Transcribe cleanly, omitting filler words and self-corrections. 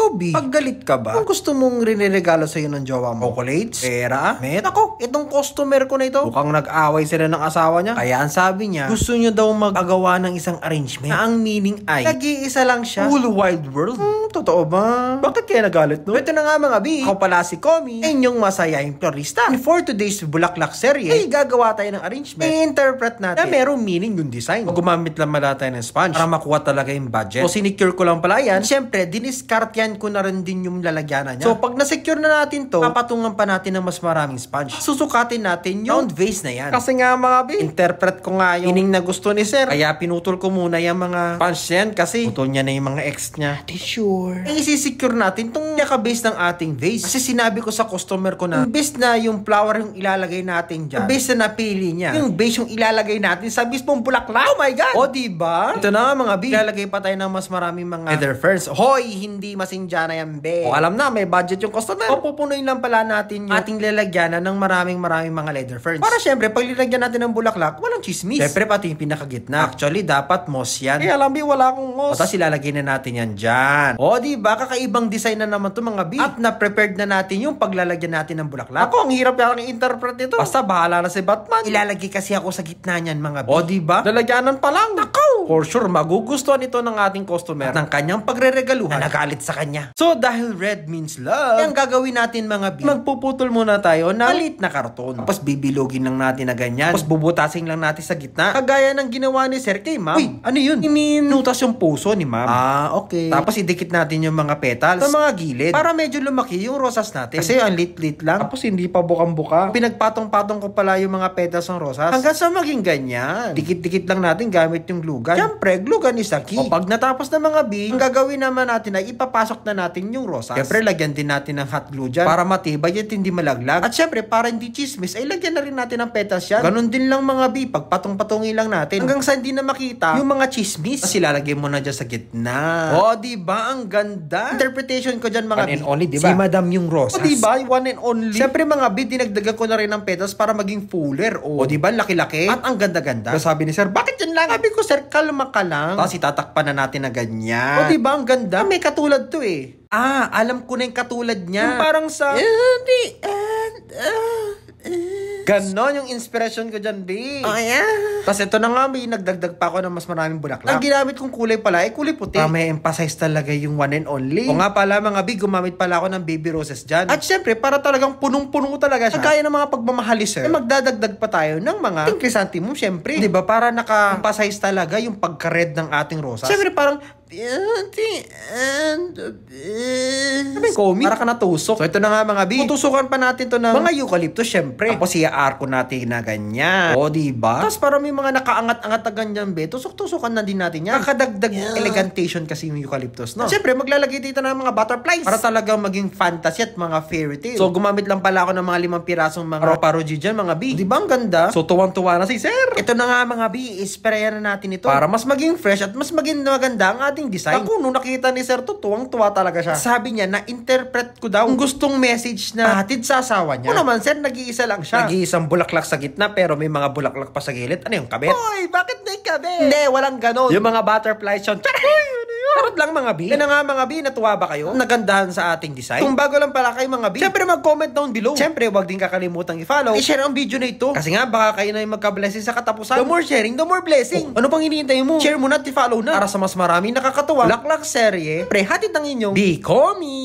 Ikaw, B, pag galit ka ba? Kung gusto mong riniregalo sa'yo ng jowa mo, chocolates, pera, ako, itong customer ko na ito, mukhang nag-away sila ng asawa niya. Kaya ang sabi niya, gusto niyo daw magagawa ng isang arrangement na ang meaning ay nag-iisa lang siya. Whole wide world. Totoo ba? Bakit kaya nagalit, no? Ito na nga mga B, ako pala si Komi, inyong masayahing florista. And for today's Bulaklak serye, ay gagawa tayo ng arrangement. I-interpret natin na merong meaning yung design. O gumamit lang mala tayo ng sponge para makuha talaga yung budget. O sinicure ko lang pala yan. Siyempre, diniskartyan ko na rin din yung lalagyanan niya. So pag na-secure na natin to, papatungan pa natin ng mas maraming sponge. Susukatin natin yung round vase na yan. Kasi nga mga B, interpret ko nga yung meaning na gusto ni sir. Kaya pinutol ko muna yung mga sponge yan kasi putol niya na yung mga ex niya. Sure. Ay isi-secure natin tong naka-base ng ating vase. Kasi sinabi ko sa customer ko na imbes na yung flower yung ilalagay natin dyan, base na napili niya, yung base yung ilalagay natin sa mismong bulaklak. Oh my God! O diba? Ito na nga mga B, ilalagay pa tayo ng mas maraming mga leather ferns. Hoy, hindi masindyana yan, be. O alam na, may budget yung customer. O pupunuin lang pala natin yung ating lalagyanan ng maraming mga leather ferns. Para syempre, pag nilagyan natin ng bulaklak, walang chismis. Syempre, pati yung pinakagitna. Actually, dapat moss yan. Eh, alam B, wala akong moss. O tapos ilalagay na natin yan dyan. O diba, kakaibang design na naman to mga B. At na-prepared na natin yung paglalagyan natin ng bulaklak. Ako, ang hirap yung i-interpret nito. Basta bahala na si Batman. Ilalagay kasi ako sa gitna niyan mga B. O diba, lalagyanan pa lang. Nakaw! For sure, magugustuhan ito ng ating customer at ng kanyang pagre-regaluhan na nagalit sa kanya. So, dahil red means love, ang gagawin natin mga B, magpuputol muna tayo ng maliit na karton. Tapos bibilogin lang natin na ganyan. Tapos bubutasin lang natin sa gitna. Kagaya ng ginawa ni Sir kay Ma'am. Uy, ano yun? Nutas yung puso ni Ma'am. Okay. Tapos idikit natin yung mga petals sa mga gilid para medyo lumaki yung rosas natin. Kasi ang lit-lit lang. Tapos hindi pa bukang-buka. Pinagpatong-patong ko pala yung mga petals ng rosas hanggang sa maging ganyan. Dikit-dikit lang natin gamit yung glue gun. Siyempre, glue gun is a key. O pag natapos na mga B, ang gagawin naman natin ay ipapasok na natin yung rosas. Siyempre, lagyan din natin ng hot glue dyan para matibay at hindi malaglag. At siyempre, para hindi chismis, ay lagyan na rin natin ng petals yan. Ganon din lang mga B, pag patong-patungin lang natin hanggang sa hindi na makita yung mga chismis. Kasi lalagyan mo na dyan sa gitna. O, diba? Ang ganda. Interpretation ko dyan mga B. One and only, diba? Si Madam yung rosas. O, diba? One and only. Siyempre mga B, dinagdagan ko na rin ng petals para maging fuller. O, diba? Laki-laki. At ang ganda-ganda. So, sabi ni Sir, bakit yan lang? Sabi ko, Sir, kalma ka lang. Tapos itatakpan na natin na ganyan. O, diba? Ang ganda. May katulad to eh. Alam ko na yung katulad niya. Yung parang sa ganon yung inspiration ko dyan, B. Oh, yeah. Tapos ito na nga, B, nagdagdag pa ako ng mas maraming bulaklak. Ang ginamit kong kulay pala ay kulay puti. May emphasize talaga yung one and only. O nga pala mga B, gumamit pala ako ng baby roses dyan. At syempre, para talagang punong-puno talaga siya. Kaya ng mga pagmamahali, sir, magdadagdag pa tayo ng mga pink chrysanthemum, syempre. Diba, para naka-emphasize talaga yung pagka-red ng ating rosas. Syempre, parang Komi, para ka natusok. So ito na nga mga B, tutusukan pa natin to ng mga eucalyptus syempre. Tapos i-aar ko natin na ganyan. O diba? Tapos para may mga nakaangat-angat na ganyan B, tusok-tusukan na din natin yan. Kakadagdag elegantation kasi yung eucalyptus, no? At syempre maglalagay dito ng mga butterflies para talagang maging fantasy at mga fairy tale. So gumamit lang pala ako ng mga 5 pirasong mga ropa-roji dyan mga B. Diba ang ganda? So tuwang-tuwa na si Sir. Ito na nga mga B, isprayan na natin ito para mas maging fresh at mas maging maganda ang ating design. Ako, nung nakita ni Sir to, tuwang-tuwa talaga siya. Sabi niya, na-interpret ko daw kung gustong message na hatid sa asawa niya. O naman, Sir, nag-iisa lang siya. Nag-iisang bulaklak sa gitna, pero may mga bulaklak pa sa gilid. Ano yung kabit? Hoy, bakit may kabit? Hindi, walang ganon. Yung mga butterflies yun. Charot lang mga B. Yan na nga mga B, natuwa ba kayo? Nagandahan sa ating design? Kung bago lang pala kayo mga B, syempre mag-comment down below. Syempre, huwag din kakalimutang i-follow. I-share ang video na ito. Kasi nga, baka kayo na yung magka-blessing sa katapusan. The more sharing, the more blessing. Ano pang hinihintay mo? Share mo na at i-follow na. Para sa mas maraming nakakatuwa Bulaklak serye, pre, hatid ng inyong Bikomi.